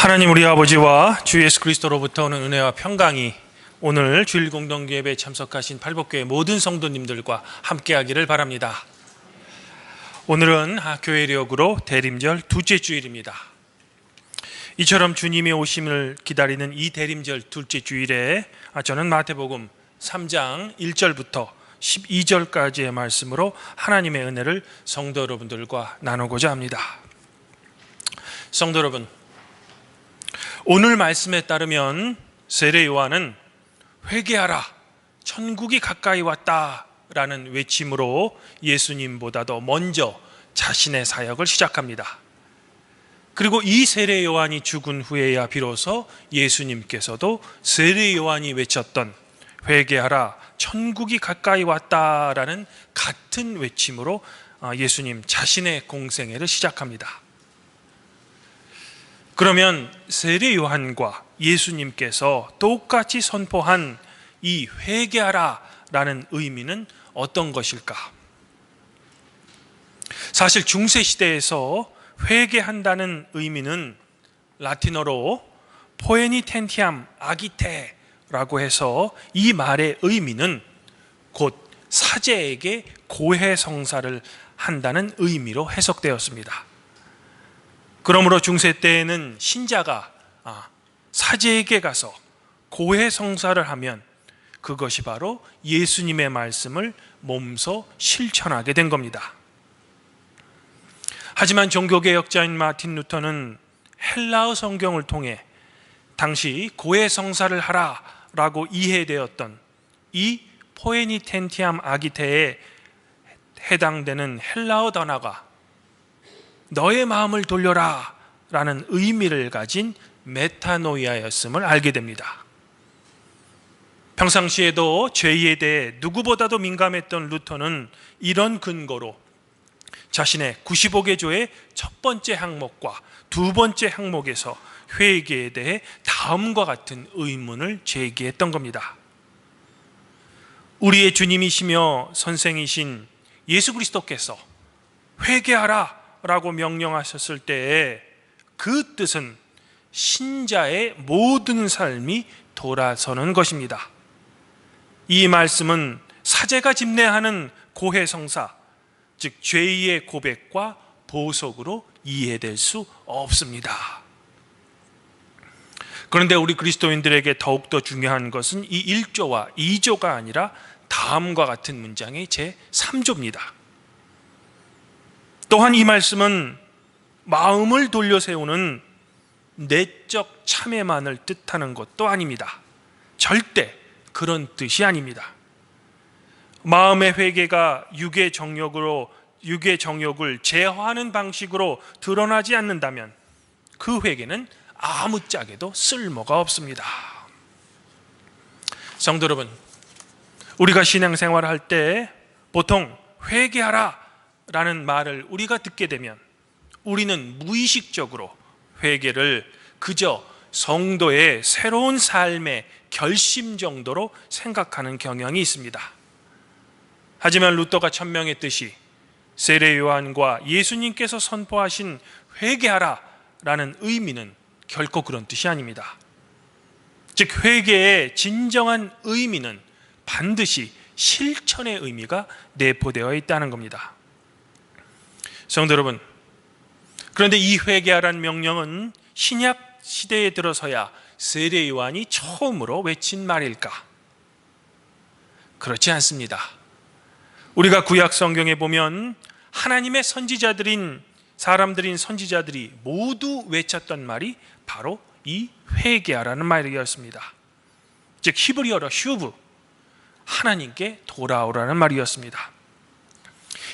하나님 우리 아버지와 주 예수 그리스도로부터 오는 은혜와 평강이 오늘 주일 공동 예배에 참석하신 팔복교회 모든 성도님들과 함께하기를 바랍니다. 오늘은 교회력으로 대림절 둘째 주일입니다. 이처럼 주님의 오심을 기다리는 이 대림절 둘째 주일에 저는 마태복음 3장 1절부터 12절까지의 말씀으로 하나님의 은혜를 성도 여러분들과 나누고자 합니다. 성도 여러분, 오늘 말씀에 따르면 세례 요한은 회개하라, 천국이 가까이 왔다 라는 외침으로 예수님보다도 먼저 자신의 사역을 시작합니다. 그리고 이 세례 요한이 죽은 후에야 비로소 예수님께서도 세례 요한이 외쳤던 회개하라, 천국이 가까이 왔다 라는 같은 외침으로 예수님 자신의 공생애를 시작합니다. 그러면 세례 요한과 예수님께서 똑같이 선포한 이 회개하라 라는 의미는 어떤 것일까? 사실 중세시대에서 회개한다는 의미는 라틴어로 포에니텐티암 아기테라고 해서 이 말의 의미는 곧 사제에게 고해 성사를 한다는 의미로 해석되었습니다. 그러므로 중세 때에는 신자가 사제에게 가서 고해 성사를 하면 그것이 바로 예수님의 말씀을 몸소 실천하게 된 겁니다. 하지만 종교개혁자인 마틴 루터는 헬라어 성경을 통해 당시 고해 성사를 하라라고 이해되었던 이 포에니텐티암 아기테에 해당되는 헬라어 단어가 너의 마음을 돌려라 라는 의미를 가진 메타노이아였음을 알게 됩니다. 평상시에도 죄에 대해 누구보다도 민감했던 루터는 이런 근거로 자신의 95개조의 첫 번째 항목과 두 번째 항목에서 회개에 대해 다음과 같은 의문을 제기했던 겁니다. 우리의 주님이시며 선생이신 예수 그리스도께서 회개하라 라고 명령하셨을 때에 그 뜻은 신자의 모든 삶이 돌아서는 것입니다. 이 말씀은 사제가 집례하는 고해성사, 즉 죄의 고백과 보속으로 이해될 수 없습니다. 그런데 우리 그리스도인들에게 더욱더 중요한 것은 이 1조와 2조가 아니라 다음과 같은 문장의 제3조입니다. 또한 이 말씀은 마음을 돌려 세우는 내적 참회만을 뜻하는 것도 아닙니다. 절대 그런 뜻이 아닙니다. 마음의 회개가 육의 정욕을 제어하는 방식으로 드러나지 않는다면 그 회개는 아무짝에도 쓸모가 없습니다. 성도 여러분, 우리가 신앙생활을 할 때 보통 회개하라 라는 말을 우리가 듣게 되면 우리는 무의식적으로 회개를 그저 성도의 새로운 삶의 결심 정도로 생각하는 경향이 있습니다. 하지만 루터가 천명했듯이 세례 요한과 예수님께서 선포하신 회개하라 라는 의미는 결코 그런 뜻이 아닙니다. 즉 회개의 진정한 의미는 반드시 실천의 의미가 내포되어 있다는 겁니다. 성도 여러분, 그런데 이 회개하라는 명령은 신약 시대에 들어서야 세례 요한이 처음으로 외친 말일까? 그렇지 않습니다. 우리가 구약 성경에 보면 하나님의 선지자들인 선지자들이 모두 외쳤던 말이 바로 이 회개하라는 말이었습니다. 즉 히브리어로 슈브, 하나님께 돌아오라는 말이었습니다.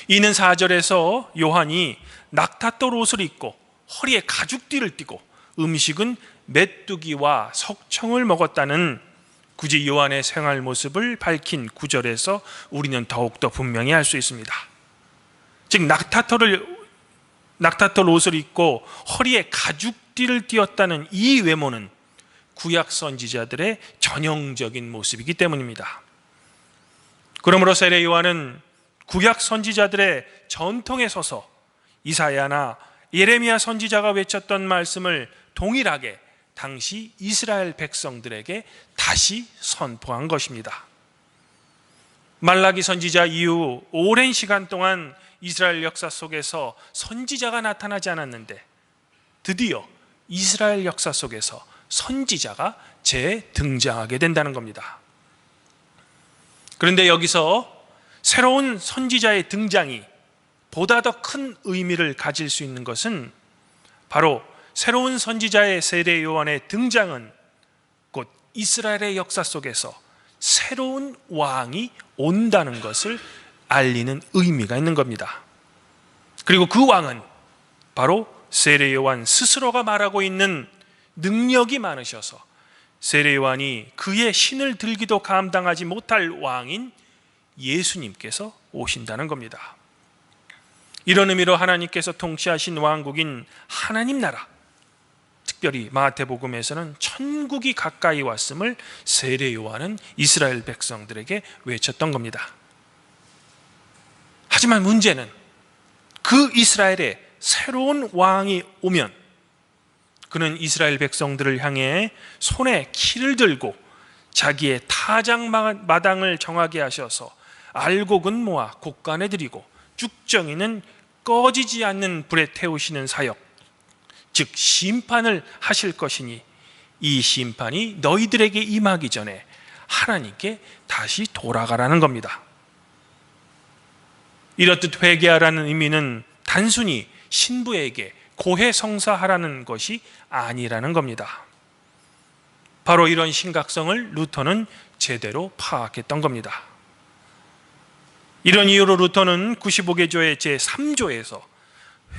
이는 4절에서 요한이 낙타돌 옷을 입고 허리에 가죽띠를 띠고 음식은 메뚜기와 석청을 먹었다는 굳이 요한의 생활 모습을 밝힌 9절에서 우리는 더욱더 분명히 알 수 있습니다. 즉 낙타돌 옷을 입고 허리에 가죽띠를 띠었다는 이 외모는 구약 선지자들의 전형적인 모습이기 때문입니다. 그러므로 세례 요한은 구약 선지자들의 전통에 서서 이사야나 예레미야 선지자가 외쳤던 말씀을 동일하게 당시 이스라엘 백성들에게 다시 선포한 것입니다. 말라기 선지자 이후 오랜 시간 동안 이스라엘 역사 속에서 선지자가 나타나지 않았는데 드디어 이스라엘 역사 속에서 선지자가 재등장하게 된다는 겁니다. 그런데 여기서 새로운 선지자의 등장이 보다 더 큰 의미를 가질 수 있는 것은 바로 새로운 선지자의 세례 요한의 등장은 곧 이스라엘의 역사 속에서 새로운 왕이 온다는 것을 알리는 의미가 있는 겁니다. 그리고 그 왕은 바로 세례 요한 스스로가 말하고 있는 능력이 많으셔서 세례 요한이 그의 신을 들기도 감당하지 못할 왕인 예수님께서 오신다는 겁니다. 이런 의미로 하나님께서 통치하신 왕국인 하나님 나라, 특별히 마태복음에서는 천국이 가까이 왔음을 세례 요한은 이스라엘 백성들에게 외쳤던 겁니다. 하지만 문제는 그 이스라엘에 새로운 왕이 오면 그는 이스라엘 백성들을 향해 손에 키를 들고 자기의 타작마당을 정하게 하셔서 알곡은 모아 곡간에 드리고 쭉정이는 꺼지지 않는 불에 태우시는 사역, 즉 심판을 하실 것이니 이 심판이 너희들에게 임하기 전에 하나님께 다시 돌아가라는 겁니다. 이렇듯 회개하라는 의미는 단순히 신부에게 고해성사하라는 것이 아니라는 겁니다. 바로 이런 심각성을 루터는 제대로 파악했던 겁니다. 이런 이유로 루터는 95개조의 제3조에서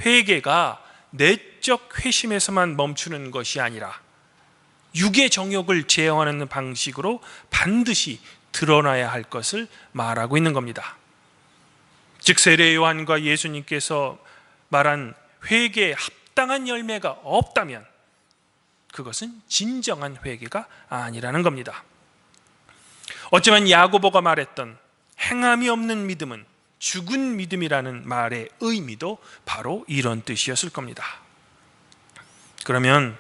회개가 내적 회심에서만 멈추는 것이 아니라 육의 정욕을 제어하는 방식으로 반드시 드러나야 할 것을 말하고 있는 겁니다. 즉 세례 요한과 예수님께서 말한 회개에 합당한 열매가 없다면 그것은 진정한 회개가 아니라는 겁니다. 어쩌면 야고보가 말했던 행함이 없는 믿음은 죽은 믿음이라는 말의 의미도 바로 이런 뜻이었을 겁니다. 그러면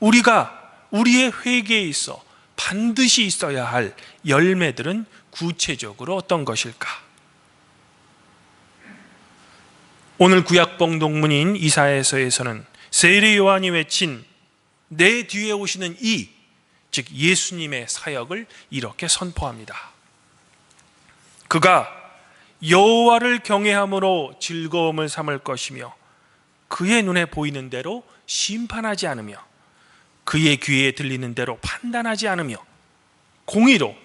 우리가 우리의 회개에 있어 반드시 있어야 할 열매들은 구체적으로 어떤 것일까? 오늘 구약봉독문인 이사야서에서는 세례 요한이 외친 내 뒤에 오시는 이, 즉 예수님의 사역을 이렇게 선포합니다. 그가 여호와를 경외함으로 즐거움을 삼을 것이며 그의 눈에 보이는 대로 심판하지 않으며 그의 귀에 들리는 대로 판단하지 않으며 공의로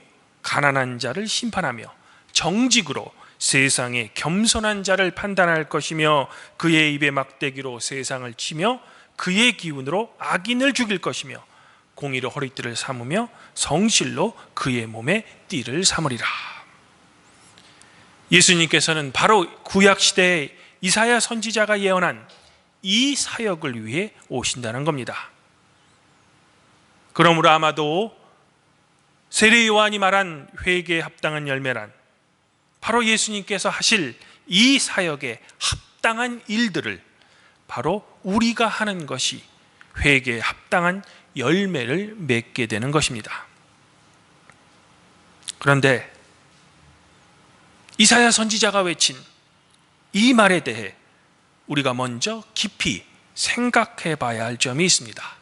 가난한 자를 심판하며 정직으로 세상의 겸손한 자를 판단할 것이며 그의 입에 막대기로 세상을 치며 그의 기운으로 악인을 죽일 것이며 공의로 허리띠를 삼으며 성실로 그의 몸에 띠를 삼으리라. 예수님께서는 바로 구약시대에 이사야 선지자가 예언한 이 사역을 위해 오신다는 겁니다. 그러므로 아마도 세례 요한이 말한 회개에 합당한 열매란 바로 예수님께서 하실 이 사역에 합당한 일들을 바로 우리가 하는 것이 회개에 합당한 열매를 맺게 되는 것입니다. 그런데 이사야 선지자가 외친 이 말에 대해 우리가 먼저 깊이 생각해 봐야 할 점이 있습니다.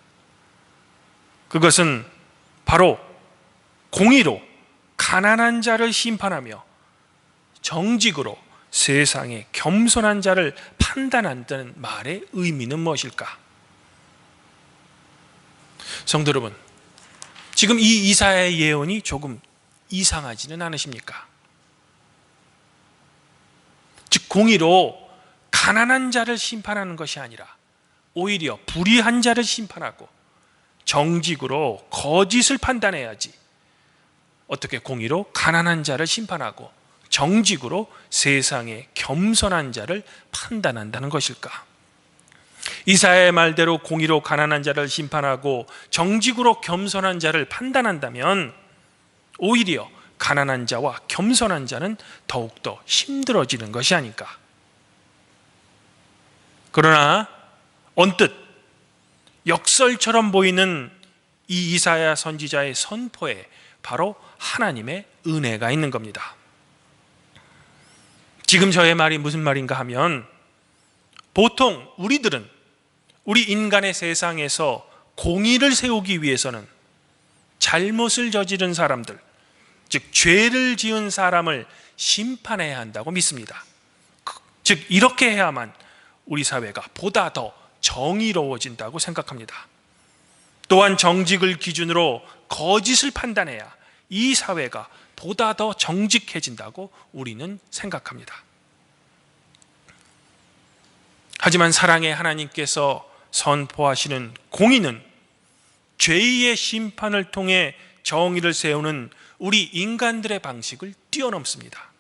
그것은 바로 공의로 가난한 자를 심판하며 정직으로 세상의 겸손한 자를 판단한다는 말의 의미는 무엇일까? 성도 여러분, 지금 이 이사야의 예언이 조금 이상하지는 않으십니까? 즉 공의로 가난한 자를 심판하는 것이 아니라 오히려 불의한 자를 심판하고 정직으로 거짓을 판단해야지 어떻게 공의로 가난한 자를 심판하고 정직으로 세상의 겸손한 자를 판단한다는 것일까? 이사야의 말대로 공의로 가난한 자를 심판하고 정직으로 겸손한 자를 판단한다면 오히려 가난한 자와 겸손한 자는 더욱더 힘들어지는 것이 아닐까? 그러나 언뜻 역설처럼 보이는 이 이사야 선지자의 선포에 바로 하나님의 은혜가 있는 겁니다. 지금 저의 말이 무슨 말인가 하면, 보통 우리 인간의 세상에서 공의를 세우기 위해서는 잘못을 저지른 사람들, 즉 죄를 지은 사람을 심판해야 한다고 믿습니다. 즉 이렇게 해야만 우리 사회가 보다 더 정의로워진다고 생각합니다. 또한 정직을 기준으로 거짓을 판단해야 이 사회가 보다 더 정직해진다고 우리는 생각합니다. 하지만 사랑의 하나님께서 선포하시는 공의는 죄의 심판을 통해 정의를 세우는 우리 인간들의 방식을 뛰어넘습니다.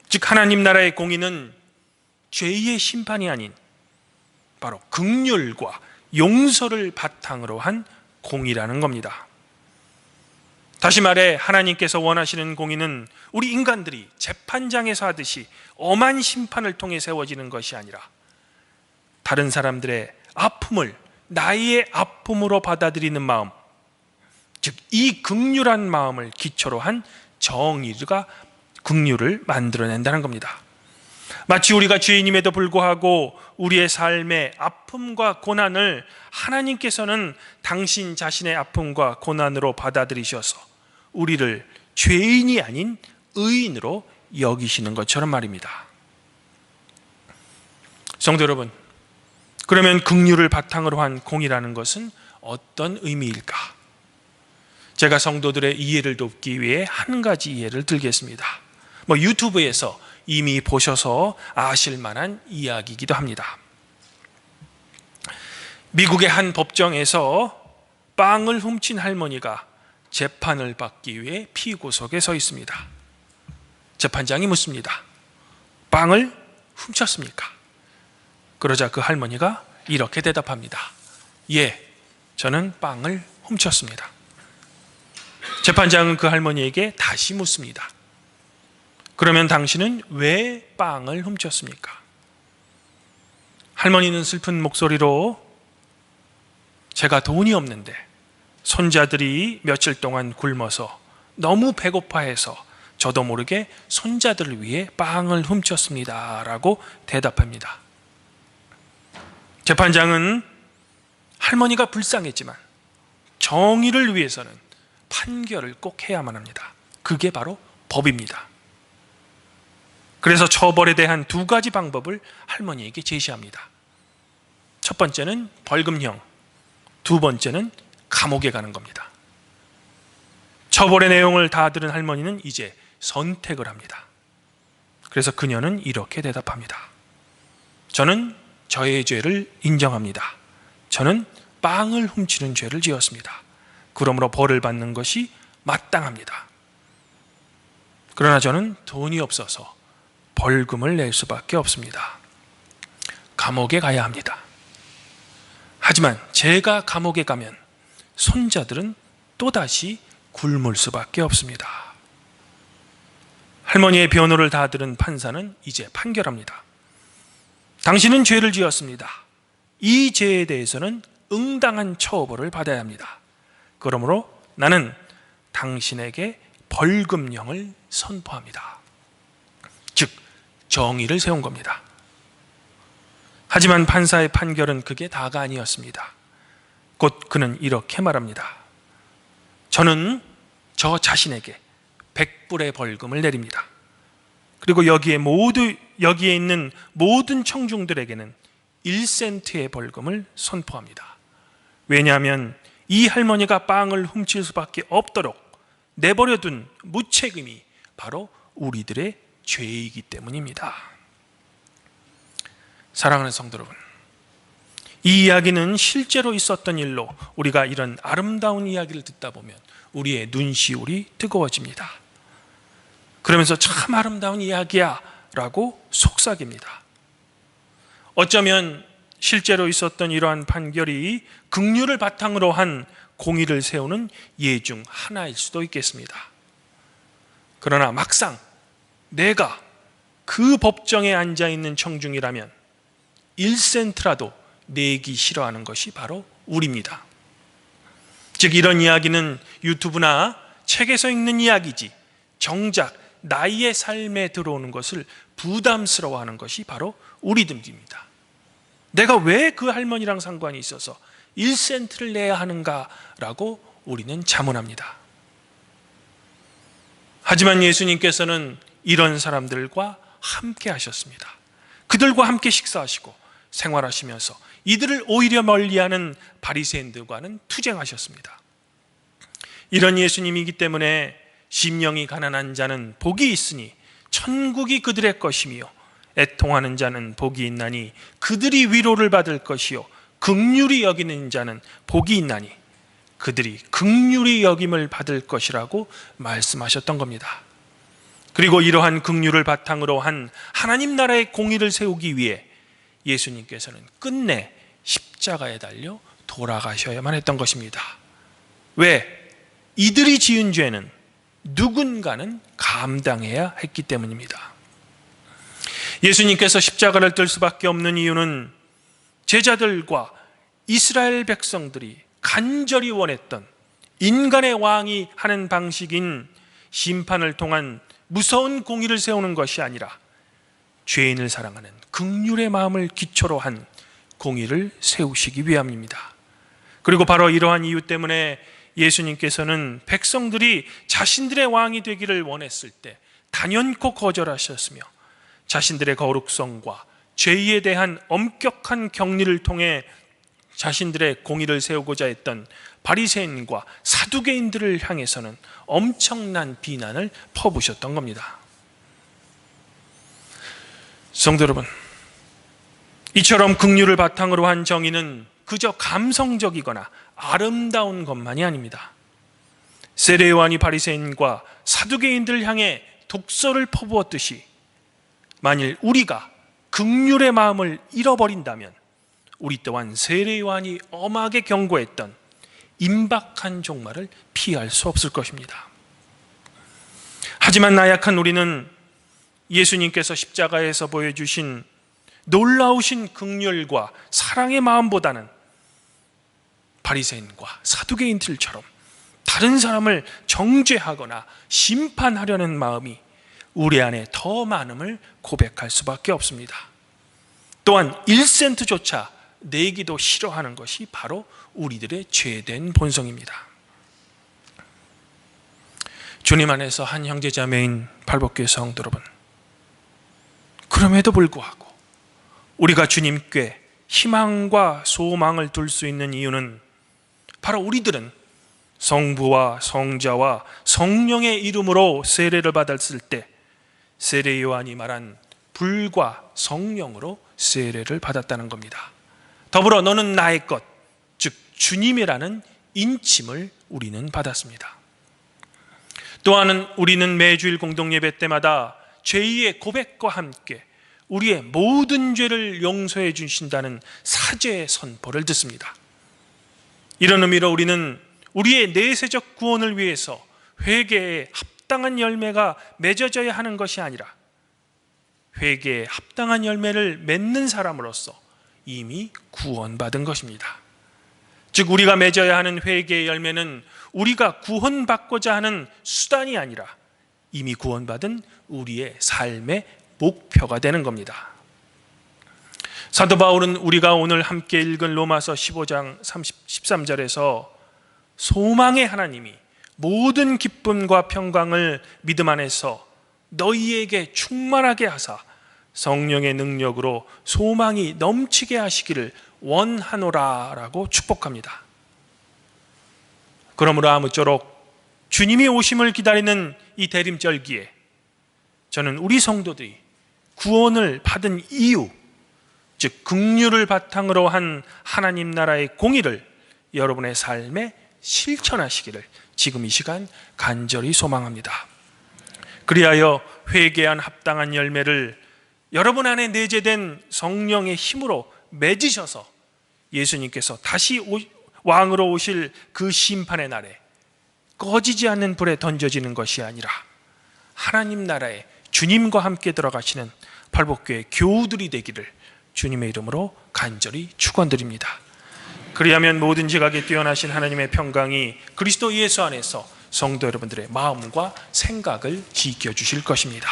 즉 하나님 나라의 공의는 죄의 심판이 아닌 바로 긍휼과 용서를 바탕으로 한 공의라는 겁니다. 다시 말해 하나님께서 원하시는 공의는 우리 인간들이 재판장에서 하듯이 엄한 심판을 통해 세워지는 것이 아니라 다른 사람들의 아픔을 나의 아픔으로 받아들이는 마음, 즉 이 긍휼한 마음을 기초로 한 정의가 긍휼을 만들어낸다는 겁니다. 마치 우리가 죄인임에도 불구하고 우리의 삶의 아픔과 고난을 하나님께서는 당신 자신의 아픔과 고난으로 받아들이셔서 우리를 죄인이 아닌 의인으로 여기시는 것처럼 말입니다. 성도 여러분, 그러면 긍휼을 바탕으로 한 공의라는 것은 어떤 의미일까? 제가 성도들의 이해를 돕기 위해 한 가지 예를 들겠습니다. 유튜브에서 이미 보셔서 아실 만한 이야기이기도 합니다. 미국의 한 법정에서 빵을 훔친 할머니가 재판을 받기 위해 피고석에 서 있습니다. 재판장이 묻습니다. 빵을 훔쳤습니까? 그러자 그 할머니가 이렇게 대답합니다. 예, 저는 빵을 훔쳤습니다. 재판장은 그 할머니에게 다시 묻습니다. 그러면 당신은 왜 빵을 훔쳤습니까? 할머니는 슬픈 목소리로 제가 돈이 없는데 손자들이 며칠 동안 굶어서 너무 배고파해서 저도 모르게 손자들을 위해 빵을 훔쳤습니다 라고 대답합니다. 재판장은 할머니가 불쌍했지만 정의를 위해서는 판결을 꼭 해야만 합니다. 그게 바로 법입니다. 그래서 처벌에 대한 두 가지 방법을 할머니에게 제시합니다. 첫 번째는 벌금형, 두 번째는 감옥에 가는 겁니다. 처벌의 내용을 다 들은 할머니는 이제 선택을 합니다. 그래서 그녀는 이렇게 대답합니다. 저는 저의 죄를 인정합니다. 저는 빵을 훔치는 죄를 지었습니다. 그러므로 벌을 받는 것이 마땅합니다. 그러나 저는 돈이 없어서 벌금을 낼 수밖에 없습니다. 감옥에 가야 합니다. 하지만 제가 감옥에 가면 손자들은 또다시 굶을 수밖에 없습니다. 할머니의 변호를 다 들은 판사는 이제 판결합니다. 당신은 죄를 지었습니다. 이 죄에 대해서는 응당한 처벌을 받아야 합니다. 그러므로 나는 당신에게 벌금형을 선포합니다. 즉 정의를 세운 겁니다. 하지만 판사의 판결은 그게 다가 아니었습니다. 곧 그는 이렇게 말합니다. 저는 저 자신에게 100불의 벌금을 내립니다. 그리고 여기에 있는 모든 청중들에게는 1센트의 벌금을 선포합니다. 왜냐하면 이 할머니가 빵을 훔칠 수밖에 없도록 내버려둔 무책임이 바로 우리들의 죄이기 때문입니다. 사랑하는 성도 여러분, 이 이야기는 실제로 있었던 일로 우리가 이런 아름다운 이야기를 듣다 보면 우리의 눈시울이 뜨거워집니다. 그러면서 참 아름다운 이야기야 라고 속삭입니다. 어쩌면 실제로 있었던 이러한 판결이 긍휼을 바탕으로 한 공의를 세우는 예 중 하나일 수도 있겠습니다. 그러나 막상 내가 그 법정에 앉아있는 청중이라면 1센트라도 내기 싫어하는 것이 바로 우리입니다. 즉 이런 이야기는 유튜브나 책에서 읽는 이야기지 정작 나의 삶에 들어오는 것을 부담스러워하는 것이 바로 우리들입니다. 내가 왜 그 할머니랑 상관이 있어서 1센트를 내야 하는가라고 우리는 자문합니다. 하지만 예수님께서는 이런 사람들과 함께 하셨습니다. 그들과 함께 식사하시고 생활하시면서 이들을 오히려 멀리하는 바리새인들과는 투쟁하셨습니다. 이런 예수님이기 때문에 심령이 가난한 자는 복이 있으니 천국이 그들의 것이며 애통하는 자는 복이 있나니 그들이 위로를 받을 것이요 긍휼히 여기는 자는 복이 있나니 그들이 긍휼히 여김을 받을 것이라고 말씀하셨던 겁니다. 그리고 이러한 긍휼을 바탕으로 한 하나님 나라의 공의를 세우기 위해 예수님께서는 끝내 십자가에 달려 돌아가셔야만 했던 것입니다. 왜? 이들이 지은 죄는 누군가는 감당해야 했기 때문입니다. 예수님께서 십자가를 뜰 수밖에 없는 이유는 제자들과 이스라엘 백성들이 간절히 원했던 인간의 왕이 하는 방식인 심판을 통한 무서운 공의를 세우는 것이 아니라 죄인을 사랑하는 긍휼의 마음을 기초로 한 공의를 세우시기 위함입니다. 그리고 바로 이러한 이유 때문에 예수님께서는 백성들이 자신들의 왕이 되기를 원했을 때 단연코 거절하셨으며 자신들의 거룩성과 죄에 대한 엄격한 격리를 통해 자신들의 공의를 세우고자 했던 바리새인과 사두개인들을 향해서는 엄청난 비난을 퍼부으셨던 겁니다. 성도 여러분, 이처럼 긍휼을 바탕으로 한 정의는 그저 감성적이거나 아름다운 것만이 아닙니다. 세례 요한이 바리새인과 사두개인들을 향해 독설을 퍼부었듯이 만일 우리가 긍휼의 마음을 잃어버린다면 우리 또한 세례 요한이 엄하게 경고했던 임박한 종말을 피할 수 없을 것입니다. 하지만 나약한 우리는 예수님께서 십자가에서 보여주신 놀라우신 긍휼과 사랑의 마음보다는 바리새인과 사두개인들처럼 다른 사람을 정죄하거나 심판하려는 마음이 우리 안에 더 많음을 고백할 수밖에 없습니다. 또한 1센트조차 내기도 싫어하는 것이 바로 우리들의 죄된 본성입니다. 주님 안에서 한 형제자매인 팔복교회 성도 여러분, 그럼에도 불구하고 우리가 주님께 희망과 소망을 둘 수 있는 이유는 바로 우리들은 성부와 성자와 성령의 이름으로 세례를 받았을 때 세례 요한이 말한 불과 성령으로 세례를 받았다는 겁니다. 더불어 너는 나의 것, 즉 주님이라는 인침을 우리는 받았습니다. 또한 우리는 매주일 공동예배 때마다 죄의 고백과 함께 우리의 모든 죄를 용서해 주신다는 사죄의 선포를 듣습니다. 이런 의미로 우리는 우리의 내세적 구원을 위해서 회개에 합당한 열매가 맺어져야 하는 것이 아니라 회개에 합당한 열매를 맺는 사람으로서 이미 구원받은 것입니다. 즉 우리가 맺어야 하는 회개의 열매는 우리가 구원받고자 하는 수단이 아니라 이미 구원받은 우리의 삶의 목표가 되는 겁니다. 사도 바울은 우리가 오늘 함께 읽은 로마서 15장 13절에서 소망의 하나님이 모든 기쁨과 평강을 믿음 안에서 너희에게 충만하게 하사 성령의 능력으로 소망이 넘치게 하시기를 원하노라 라고 축복합니다. 그러므로 아무쪼록 주님이 오심을 기다리는 이 대림절기에 저는 우리 성도들이 구원을 받은 이유, 즉 긍휼을 바탕으로 한 하나님 나라의 공의를 여러분의 삶에 실천하시기를 지금 이 시간 간절히 소망합니다. 그리하여 회개한 합당한 열매를 여러분 안에 내재된 성령의 힘으로 맺으셔서 예수님께서 다시 왕으로 오실 그 심판의 날에 꺼지지 않는 불에 던져지는 것이 아니라 하나님 나라에 주님과 함께 들어가시는 팔복교회 교우들이 되기를 주님의 이름으로 간절히 축원드립니다. 그리하면 모든 지각에 뛰어나신 하나님의 평강이 그리스도 예수 안에서 성도 여러분들의 마음과 생각을 지켜 주실 것입니다.